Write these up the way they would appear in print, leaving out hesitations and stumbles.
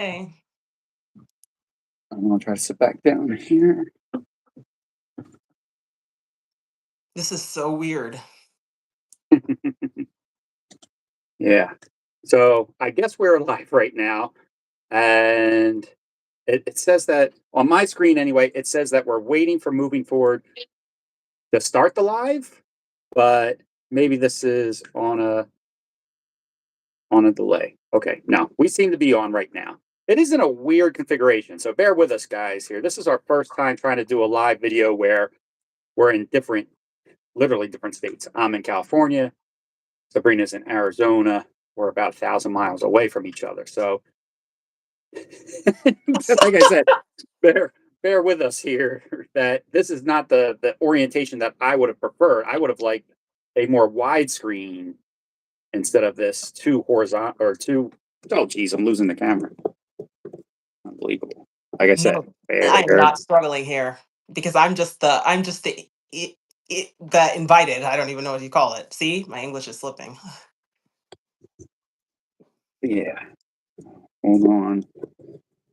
Hey, I'm gonna try to sit back down here. this is so weird. Yeah. So I guess we're live right now, and it says that on my screen anyway. It says that we're waiting for moving forward to start the live, but maybe this is on a delay. Okay, no, we seem to be on right now. It is in a weird configuration, so bear with us, guys. Here, this is our first time trying to do a live video where we're in different, literally different states. I'm in California. Sabrina's in Arizona. We're about 1,000 miles away from each other. So, like I said, bear bear with us here. That this is not the orientation that I would have preferred. I would have liked a more widescreen instead of this two horizontal or two. Oh, geez, I'm losing the camera. Unbelievable. Like I said, No, I am bear. not struggling here because I'm just the invited. I don't even know what you call it. See, my English is slipping. Yeah, hold on.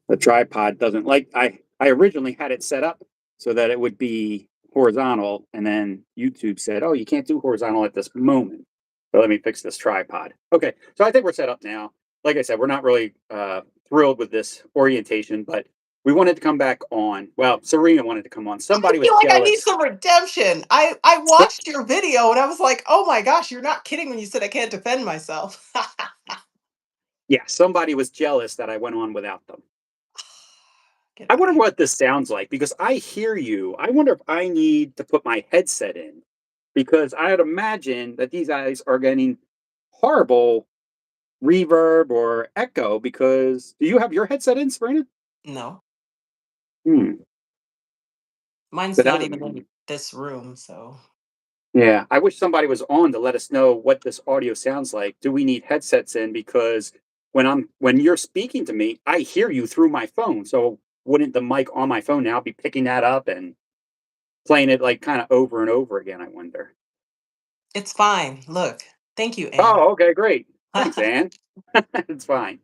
The tripod doesn't like I originally had it set up so that it would be horizontal, and then YouTube said, "Oh, you can't do horizontal at this moment." So let me fix this tripod. Okay, so I think we're set up now. Like I said, we're not really thrilled with this orientation, but we wanted to come back on. Well, Serena wanted to come on. I Somebody was feel like I need jealous. some redemption. I watched your video and I was like, oh my gosh, you're not kidding when you said I can't defend myself. Yeah, somebody was jealous that I went on without them. Get I out of wonder here. what this sounds like because I hear you. I wonder if I need to put my headset in because I'd imagine that these guys are getting horrible reverb or echo because do you have your headset in, Sabrina? No, Hmm. mine's So that not would even in this room. So yeah. I wish somebody was on to let us know what this audio sounds like. Do we need headsets in? Because when you're speaking to me, I hear you through my phone. So wouldn't the mic on my phone now be picking that up and playing it like kind of over and over again? I wonder. it's fine. Look, thank you, Anne. Oh, okay, great. Thanks, Anne. It's fine.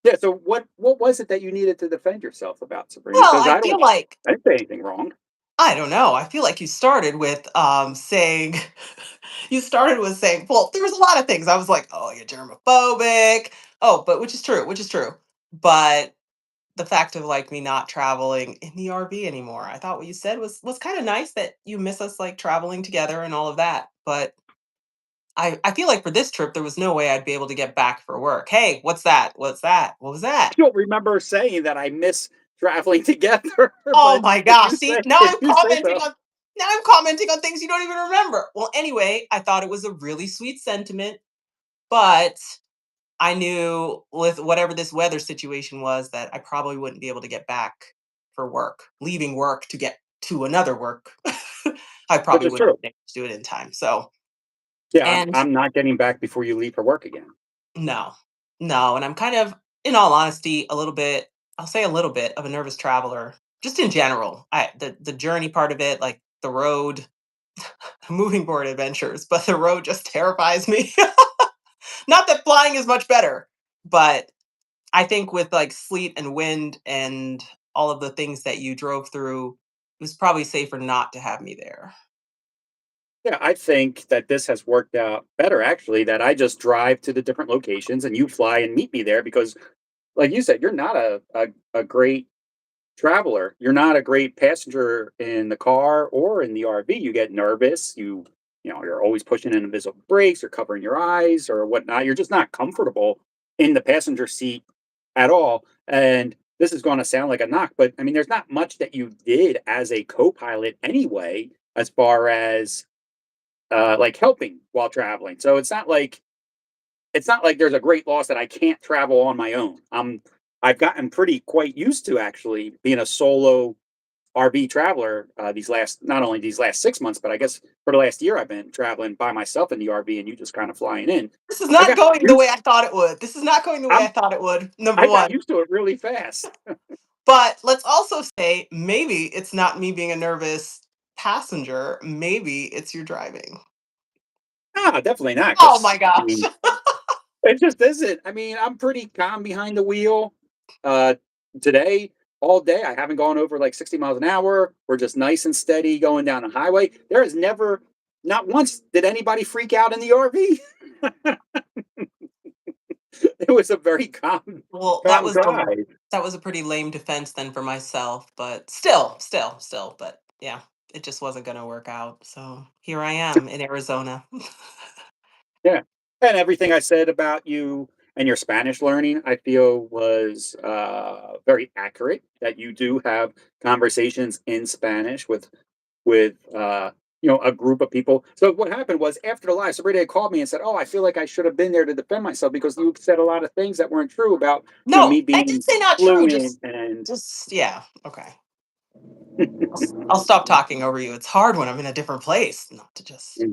Yeah, so what was it that you needed to defend yourself about, Sabrina? Well, Because I didn't say anything wrong. I don't know. I feel like you started with saying you started with saying, well, there was a lot of things. I was like, oh, you're germophobic. Oh, but which is true. But the fact of like me not traveling in the RV anymore. I thought what you said was kind of nice that you miss us like traveling together and all of that. But I feel like for this trip there was no way I'd be able to get back for work. Hey, what's that? What's that? What was that? I don't remember saying that I miss traveling together, Oh but my gosh. See, if you say so. now I'm commenting on things you don't even remember. Well, anyway, I thought it was a really sweet sentiment, but I knew with whatever this weather situation was that I probably wouldn't be able to get back for work. Leaving work to get to another work. I Which probably is wouldn't true. be able to do it in time. So, Yeah, I'm and I'm not getting back before you leave for work again. no, no. And I'm kind of, in all honesty, a little bit, I'll say a little bit of a nervous traveler, just in general. The journey part of it, like the road, moving forward adventures, but the road just terrifies me. Not that flying is much better, but I think with like sleet and wind and all of the things that you drove through, it was probably safer not to have me there. Yeah, I think that this has worked out better actually, that I just drive to the different locations and you fly and meet me there because like you said, you're not a great traveler. You're not a great passenger in the car or in the RV. You get nervous. You're always pushing in invisible brakes or covering your eyes or whatnot. You're just not comfortable in the passenger seat at all. And this is going to sound like a knock, but I mean, there's not much that you did as a co-pilot anyway, as far as like helping while traveling. So it's not like there's a great loss that I can't travel on my own. I've gotten pretty quite used to actually being a solo RV traveler these last not only these last 6 months, but I guess for the last year I've been traveling by myself in the RV and you just kind of flying in. This is I not got going the way used. I thought it would. This is not going the way I I'm thought it would. Number I got one. used to it really fast. But let's also say maybe it's not me being a nervous passenger. Maybe it's your driving. Ah, definitely not Oh because my I gosh. mean it just isn't. I mean I'm pretty calm behind the wheel. uh, today, all day, I haven't gone over like 60 miles an hour. We're just nice and steady going down the highway. There is never, not once, did anybody freak out in the RV. It was a very Well, calm drive. that was a pretty lame defense then for myself, but still, but yeah, it just wasn't gonna work out. So here I am in Arizona. Yeah. And everything I said about you and your Spanish learning, I feel was very accurate. That you do have conversations in Spanish with a group of people. So what happened was after the live, Sabrina had called me and said, "Oh, I feel like I should have been there to defend myself because you said a lot of things that weren't true about No, me I did being say not true. fluent and." Just yeah, okay. I'll stop talking over you. It's hard when I'm in a different place not to just.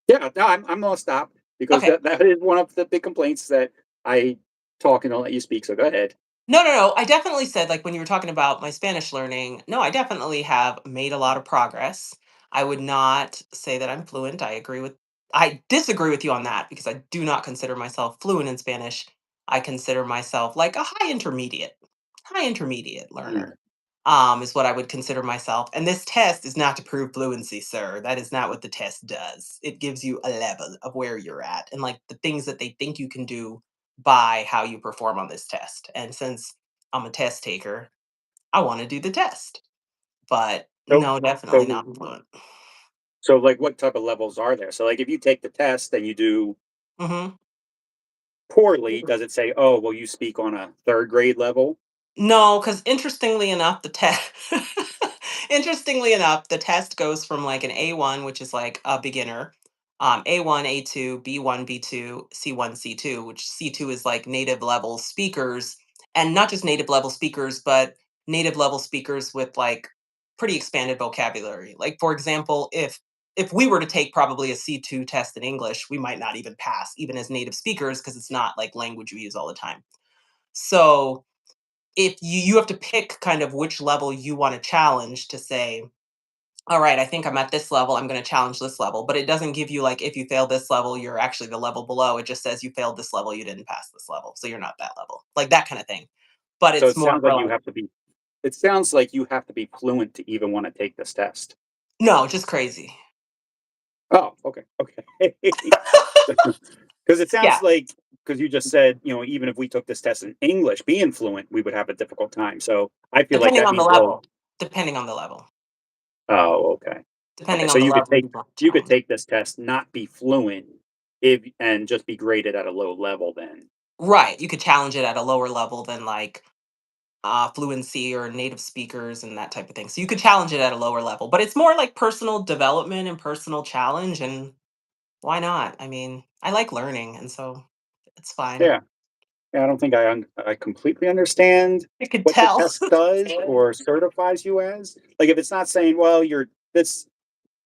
Yeah, no, I'm gonna stop because Okay. that is one of the big complaints that I talk and don't let you speak. So go ahead. No. I definitely said, like, when you were talking about my Spanish learning, no, I definitely have made a lot of progress. I would not say that I'm fluent. I disagree with you on that because I do not consider myself fluent in Spanish. I consider myself like a high intermediate Mm. learner. Is what I would consider myself. And this test is not to prove fluency, sir. That is not what the test does. It gives you a level of where you're at and like the things that they think you can do by how you perform on this test. And since I'm a test taker, I want to do the test. But So, no, definitely so, not fluent. like, what type of levels are there? So, like, if you take the test and you do Mhm. poorly, does it say, "Oh, well, you speak on a third grade level"? No, because interestingly enough, the test interestingly enough, the test goes from like an A1, which is like a beginner, A1, A2, B1, B2, C1, C2, which C2 is like native level speakers, and not just native level speakers, but native level speakers with like pretty expanded vocabulary. Like for example, if we were to take probably a C2 test in English, we might not even pass, even as native speakers, because it's not like language we use all the time. So if you have to pick kind of which level you want to challenge to say, all right, I think I'm at this level, I'm going to challenge this level, but it doesn't give you like if you fail this level you're actually the level below. It just says you failed this level, you didn't pass this level, so you're not that level, like that kind of thing. But So it's more for like, it sounds like you have to be fluent to even want to take this test. no, just crazy. Oh, okay, okay. Because it Yeah, sounds like because you just said, even if we took this test in English, being fluent, we would have a difficult time. So I feel like depending that on the means, well, level, depending on the level, oh, okay. Okay, depending so on the level you want to you could challenge. take this test, not be fluent, if and just be graded at a low level then. Right, you could challenge it at a lower level than like fluency or native speakers and that type of thing. So you could challenge it at a lower level, but it's more like personal development and personal challenge. And why not? I mean, I like learning, and so it's fine. Yeah. Yeah, I don't think I completely understand I could what the tell. test does or certifies you as. Like if it's not saying, well, this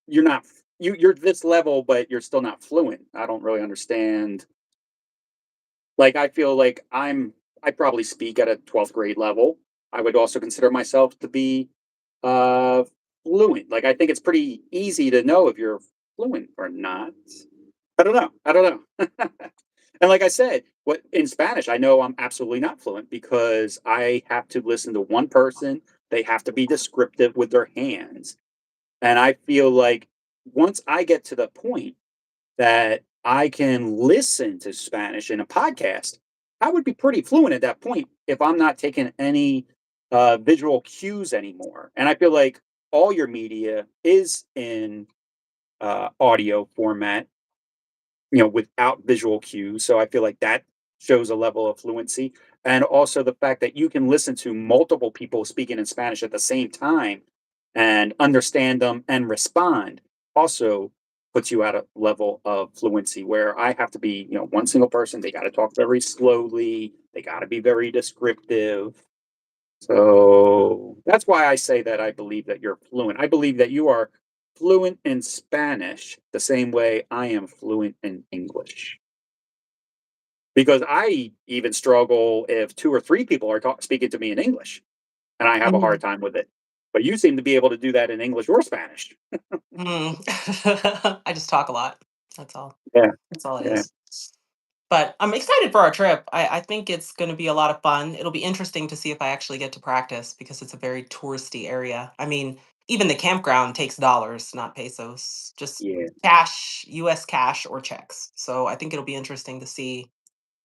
you're not you're this level, but you're still not fluent. I don't really understand. Like I feel like I probably speak at a 12th grade level. I would also consider myself to be uh fluent. Like I think it's pretty easy to know if you're fluent or not. I don't know. I don't know. And like I said, what in Spanish, I know I'm absolutely not fluent because I have to listen to one person. They have to be descriptive with their hands. And I feel like once I get to the point that I can listen to Spanish in a podcast, I would be pretty fluent at that point if I'm not taking any visual cues anymore. And I feel like all your media is in audio format, without visual cues. So I feel like that shows a level of fluency. And also the fact that you can listen to multiple people speaking in Spanish at the same time and understand them and respond also puts you at a level of fluency where I have to be, one single person. They got to talk very slowly, they got to be very descriptive. So that's why I say that I believe that you're fluent. I believe that you are fluent in Spanish the same way I am fluent in English. Because I even struggle if two or three people are speaking to me in English, and I have a hard Mhm. time with it. But you seem to be able to do that in English or Spanish. Mm. I just talk a lot. That's all. Yeah, That's all it yeah. is. But I'm excited for our trip. I think it's going to be a lot of fun. It'll be interesting to see if I actually get to practice because it's a very touristy area. I mean, even the campground takes dollars, not pesos, just Yeah. cash, US cash or checks. So I think it'll be interesting to see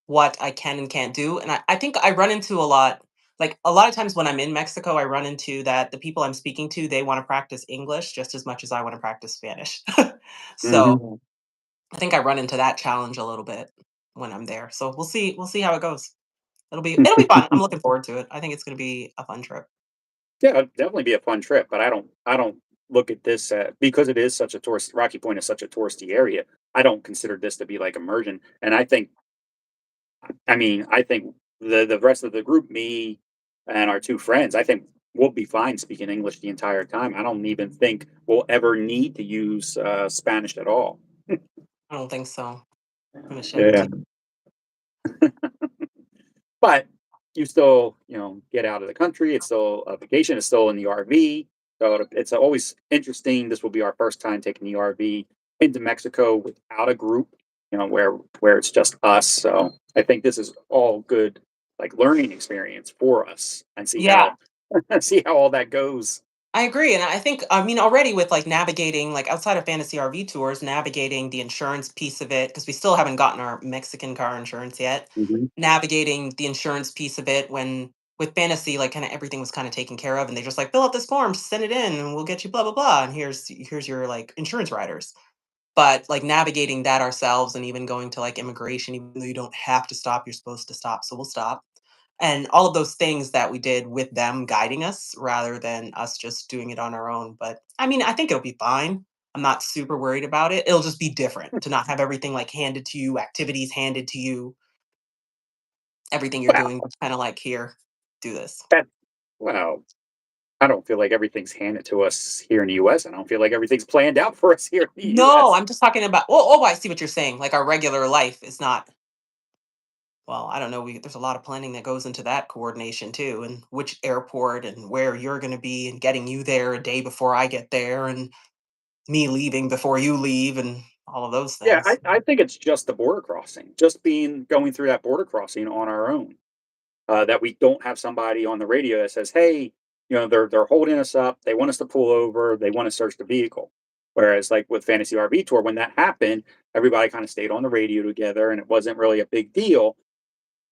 what I can and can't do. And I think I run into a lot, like a lot of times when I'm in Mexico, I run into that the people I'm speaking to, they want to practice English just as much as I want to practice Spanish. Hmm. So I think I run into that challenge a little bit when I'm there. So we'll see how it goes. It'll be fun. I'm looking forward to it. I think it's gonna be a fun trip. Yeah, it'd definitely be a fun trip, but I don't look at this because it is such a tourist. Rocky Point is such a touristy area. I don't consider this to be like immersion, and I think the rest of the group, me and our two friends, I think we'll be fine speaking English the entire time. I don't even think we'll ever need to use Spanish at all. I don't think so. I'm gonna shed a Yeah. tear. But you still, get out of the country. It's still a vacation. It's still in the RV. So it's always interesting. This will be our first time taking the RV into Mexico without a group, where it's just us. So I think this is all good, like learning experience for us, and see Yeah, how see how all that goes. I agree, and I think I mean, already with, like, navigating, like, outside of fantasy RV tours, navigating the insurance piece of it because we still haven't gotten our Mexican car insurance yet. Hmm. Navigating the insurance piece of it when with fantasy, like, kinda everything was kinda taken care of, and they just like, "Fill out this form, send it in, and we'll get you blah, blah, blah, and here's your, like, insurance riders." But, like, navigating that ourselves and even going to, like, immigration, even though you don't have to stop, you're supposed to stop, so we'll stop. And all of those things that we did with them guiding us rather than us just doing it on our own. But, I mean, I think it'll be fine. I'm not super worried about it. It'll just be different to not have everything, like, handed to you, activities handed to you, everything you're doing Well, kinda like, "Here, do this." that well, I don't feel like everything's handed to us here in the U.S. I don't feel like everything's planned out for us here in the No, U.S. I'm just talking about oh, I see what you're saying, like, our regular life is not well, I don't know, there's a lot of planning that goes into that coordination too, and which airport and where you're gonna be and getting you there a day before I get there and me leaving before you leave and all of those Yeah, things. I think it's just the border crossing, just going through that border crossing on our own. That we don't have somebody on the radio that says, "Hey, they're holding us up. They want us to pull over. They want to search the vehicle." Whereas, like with Fantasy RV Tour, when that happened, everybody kind of stayed on the radio together, and it wasn't really a big deal.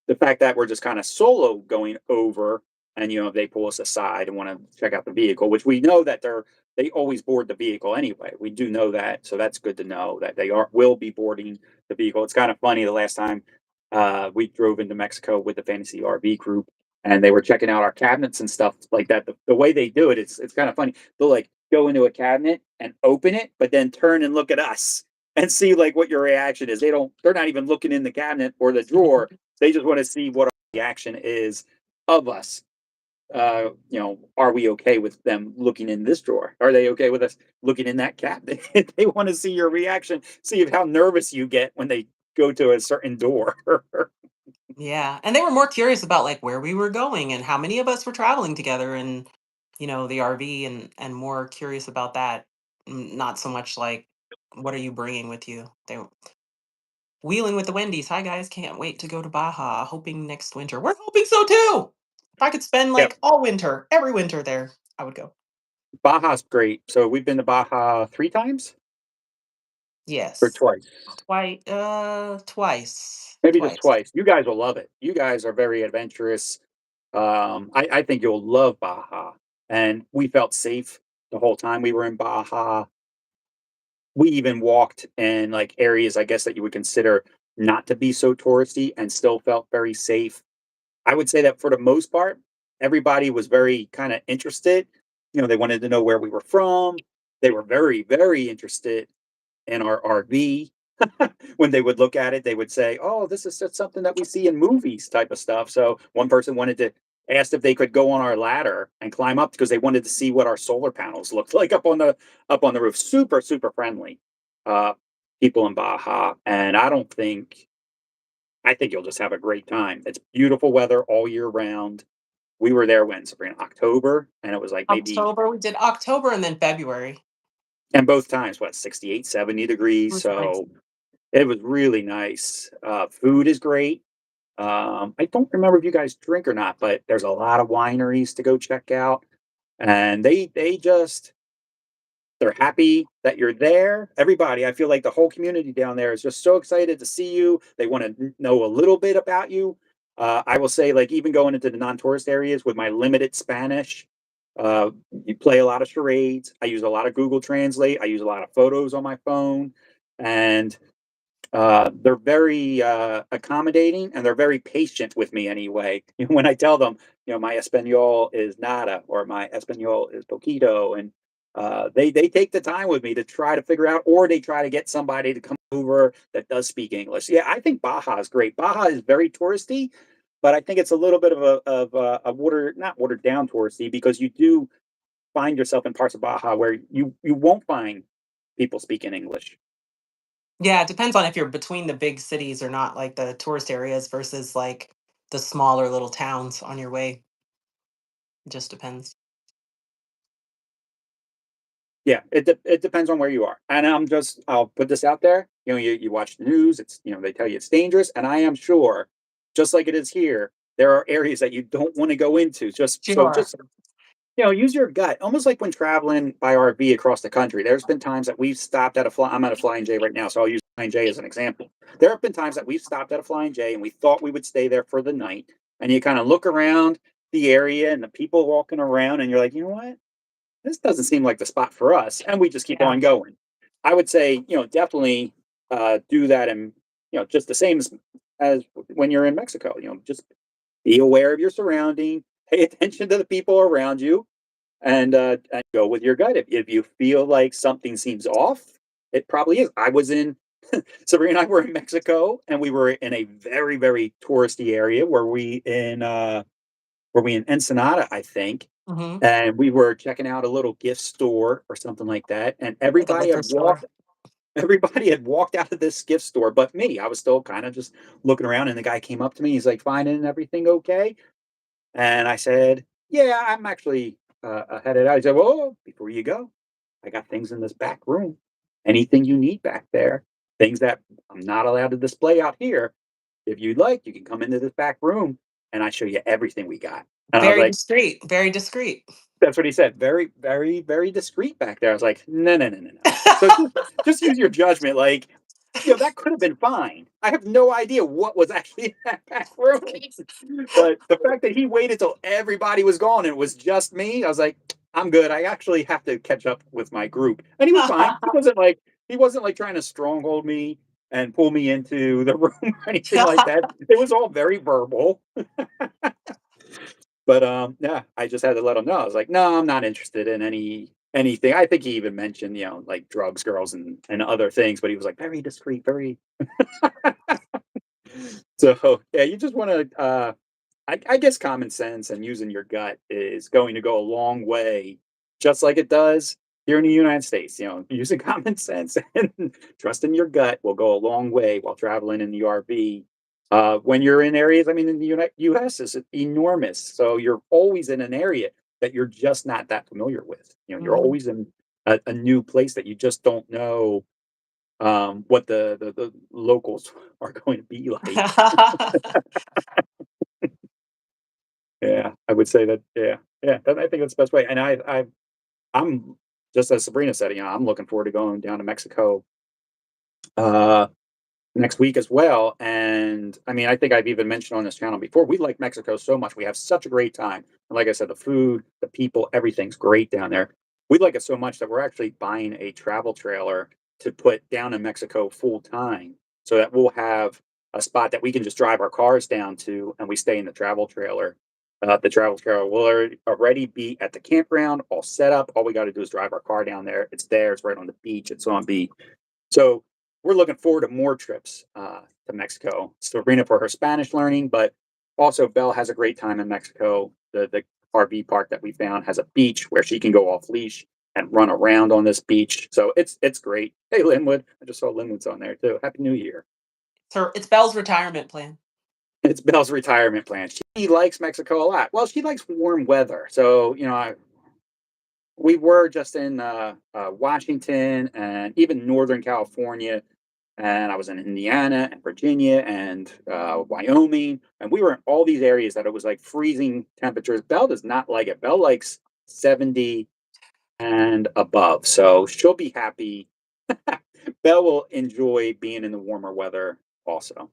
The fact that we're just kind of solo going over, and they pull us aside and want to check out the vehicle, which we know that they always board the vehicle anyway. We do know that, so that's good to know that they are will be boarding the vehicle. It's kind of funny, the last time we drove into Mexico with the Fantasy RV group, and they were checking out our cabinets and stuff like that. The way they do it, it's kind of funny. They'll like go into a cabinet and open it, but then turn and look at us and see like what your reaction is. They're not even looking in the cabinet or the drawer. They just want to see what our reaction is of us. Are we okay with them looking in this drawer? Are they okay with us looking in that cabinet? They want to see your reaction, see how nervous you get when they go to a certain door. Yeah, and they were more curious about, like, where we were going and how many of us were traveling together and, the RV and more curious about that, not so much like, "What are you bringing with you?" They wheeling with the Wendy's, "Hi, guys, can't wait to go to Baja, hoping next winter." We're hoping so too! If I could spend, Yeah, like, all winter, every winter there, I would go. Baja's great. So we've been to Baja 3 times or Yes. twice. Twice. Maybe just Twice. twice. You guys will love it. You guys are very adventurous. I think you'll love Baja. And we felt safe the whole time we were in Baja. We even walked in like areas, I guess, that you would consider not to be so touristy and still felt very safe. I would say that for the most part, everybody was very kind of interested. They wanted to know where we were from. They were very, very interested in our RV. When they would look at it, they would say, "Oh, this is just something that we see in movies," type of stuff. So one person wanted to asked if they could go on our ladder and climb up because they wanted to see what our solar panels looked like up on the roof. Super, super friendly uh, people in Baja, and I think you'll just have a great time. It's beautiful weather all year round. We were there when, Sabrina? October, and it was like maybe, October, we did October and then February. and both times, what, 68, 70 It degrees. was nice. So It was really nice. Food is great. I don't remember if you guys drink or not, but there's a lot of wineries to go check out, and they just they're happy that you're there. Everybody, I feel like the whole community down there is just so excited to see you. They want to know a little bit about you. I will say, like, even going into the non-tourist areas with my limited Spanish, you play a lot of charades. I use a lot of Google Translate. I use a lot of photos on my phone, and they're very accommodating and they're very patient with me anyway. When I tell them, my Espanol is nada or my Espanol is poquito, and they take the time with me to try to figure out, or they try to get somebody to come over that does speak English. Yeah, I think Baja is great. Baja is very touristy, but I think it's a little bit of a water not watered down touristy because you do find yourself in parts of Baja where you won't find people speaking English. Yeah, it depends on if you're between the big cities or not, like the tourist areas versus like the smaller little towns on your way. It just depends. Yeah, it depends on where you are, and I'll put this out there. You watch the news. They tell you it's dangerous, and I am sure, just like it is here, there are areas that you don't want to go into. Sure. Just use your gut. Almost like when traveling by RV across the country. There's been times that we've stopped at a fly. I'm at a Flying J right now, so I'll use Flying J as an example. There have been times that we've stopped at a Flying J and we thought we would stay there for the night, and you kind of look around the area and the people walking around, and you're like, you know what? This doesn't seem like the spot for us, and we just keep Yeah. on going. I would say, definitely do that, and just the same as when you're in Mexico. Just be aware of your surrounding, pay attention to the people around you, and go with your gut. If you feel like something seems off, it probably is. I was in Sabrina and I were in Mexico, and we were in a very very touristy area. Were we in Ensenada, I think, Hmm. and we were checking out a little gift store or something like that, and Like a liquor store. everybody had walked out of this gift store but me. I was still kind of just looking around, and the guy came up to me. He's like, "Finding everything okay?" And I said, "Yeah, I'm actually headed out." He said, "Well, before you go, I got things in this back room. Anything you need back there, things that I'm not allowed to display out here. If you'd like, you can come into this back room and I show you everything we got." And I was Very like, discreet. Very discreet. that's what he said. Very, very, very discreet back there. I was like, no, no, no, no, no. So just use your judgment. Like, that could have been fine. I have no idea what was actually in that back room. But the fact that he waited till everybody was gone and it was just me, I was like, I'm good. I actually have to catch up with my group. And he was fine. He wasn't like trying to stronghold me and pull me into the room or anything like that. It was all very verbal. But, yeah, I just had to let him know. I was like, "No, I'm not interested in anything." I think he even mentioned, like drugs, girls, and other things, but he was like, very discreet, very so, yeah, you just wanna, I guess common sense and using your gut is going to go a long way, just like it does here in the United States. Using common sense and trusting your gut will go a long way while traveling in the RV. When you're in areas, I mean, in the U.S. is enormous, so you're always in an area that you're just not that familiar with. You're Mhm. always in a new place that you just don't know what the locals are going to be like. Yeah, I would say that. Yeah, yeah. I think that's the best way. And I'm just as Sabrina said. I'm looking forward to going down to Mexico uh, next week as well. And I mean, I think I've even mentioned on this channel before. We like Mexico so much. We have such a great time. And like I said, the food, the people, everything's great down there. We like it so much that we're actually buying a travel trailer to put down in Mexico full time, so that we'll have a spot that we can just drive our cars down to, and we stay in the travel trailer. The travel trailer will already be at the campground, all set up. All we got to do is drive our car down there. It's there. It's right on the beach. It's on beach. So we're looking forward to more trips to Mexico. Sabrina for her Spanish learning, but also Belle has a great time in Mexico. The RV park that we found has a beach where she can go off leash and run around on this beach. So it's great. Hey Linwood, I just saw Linwood's on there too. Happy New Year. It's Belle's retirement plan. It's Belle's retirement plan. She likes Mexico a lot. Well, she likes warm weather. So, we were just in Washington and even Northern California. and I was in Indiana and Virginia and Wyoming, and we were in all these areas that it was like freezing temperatures. Belle does not like it. Belle likes 70 and above, so she'll be happy. Belle will enjoy being in the warmer weather also.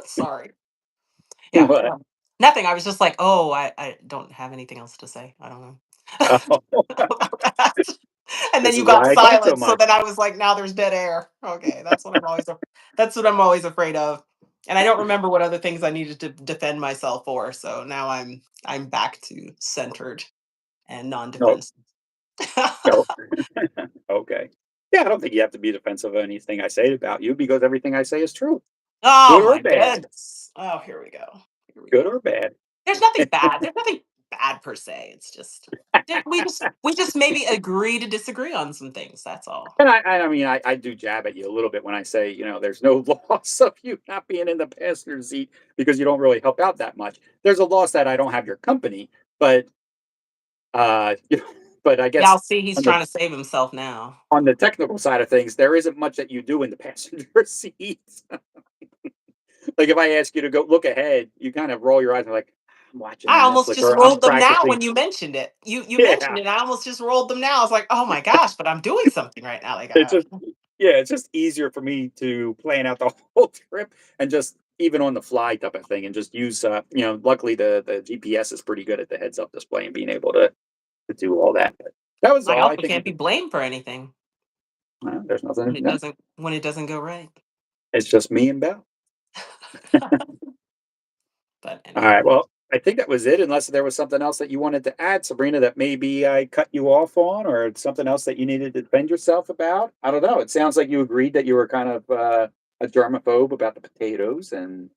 Sorry. Yeah, What? no. Nothing. I was just like, "Oh, I don't have anything else to say. I don't know." Oh, About that. And then this you is got why I talk so silent, so much. then I was like, "Now there's dead air." Okay, that's what I'm always afraid of. And I don't remember what other things I needed to defend myself for, so now I'm back to centered and No, non-defensive. no. Okay. Yeah, I don't think you have to be defensive of anything I say about you because everything I say is true, Oh good or my bad. goodness. Oh, here we go. Here we Good go. or bad. There's nothing bad. There's nothing bad per se. It's just we just maybe agree to disagree on some things. That's all. And I mean, I do jab at you a little bit when I say, there's no loss of you not being in the passenger seat because you don't really help out that much. There's a loss that I don't have your company, but you know, but I Yeah, guess I'll see. He's on the trying to save himself now. on the technical side of things, there isn't much that you do in the passenger seat. Like if I ask you to go look ahead, you kind of roll your eyes and like, I'm watching I almost Netflix just or I'm rolled them now practicing. when you mentioned it. You Yeah, mentioned it. I almost just rolled them now. I was like, oh my gosh, but I'm doing something right now. Like, it's just yeah, it's just easier for me to plan out the whole trip and just even on the fly type of thing and just use luckily the GPS is pretty good at the heads up display and being able to do all that. But that was I all. I also think can't be blamed for anything there's nothing. when it No, doesn't go right. it's just me and Belle. But All anyway. right. Well, I think that was it. Unless there was something else that you wanted to add, Sabrina, that maybe I cut you off on, or something else that you needed to defend yourself about. I don't know. It sounds like you agreed that you were kind of a germaphobe about the potatoes, and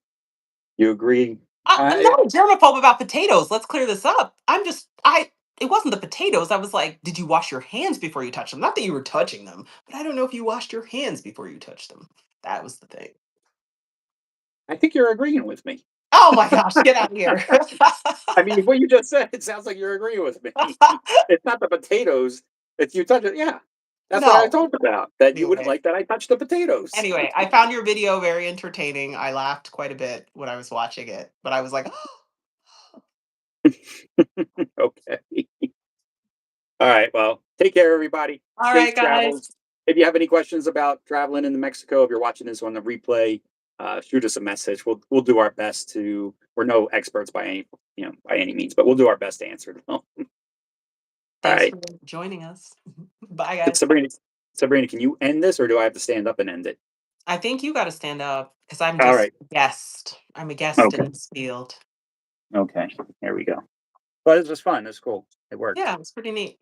you agree. I'm I not a germaphobe about potatoes. Let's clear this up. I it wasn't the potatoes. I was like, did you wash your hands before you touch them? Not that you were touching them, but I don't know if you washed your hands before you touched them. That was the thing. I think you're agreeing with me. Oh my gosh, get out of here. I mean, what you just said, it sounds like you're agreeing with me. It's not the potatoes. It's you touch it. Yeah, that's what I No. talked about. That you wouldn't Anyway. like that I touched the potatoes. Anyway, I found your video very entertaining. I laughed quite a bit when I was watching it, but I was like, Okay. All right. Well, take care, everybody. all Safe right, guys. travels. If you have any questions about traveling into Mexico, if you're watching this on the replay, shoot us a message. We'll do our best to. We're no experts by any means, but we'll do our best to answer them. All Thanks right, for joining us. Bye, guys. Sabrina. Sabrina, can you end this, or do I have to stand up and end it? I think you got to stand up because I'm All just right. a guest. I'm a guest Okay. in this field. Okay. Here we go. Well, this was fun. It's cool. It worked. Yeah, it's pretty neat.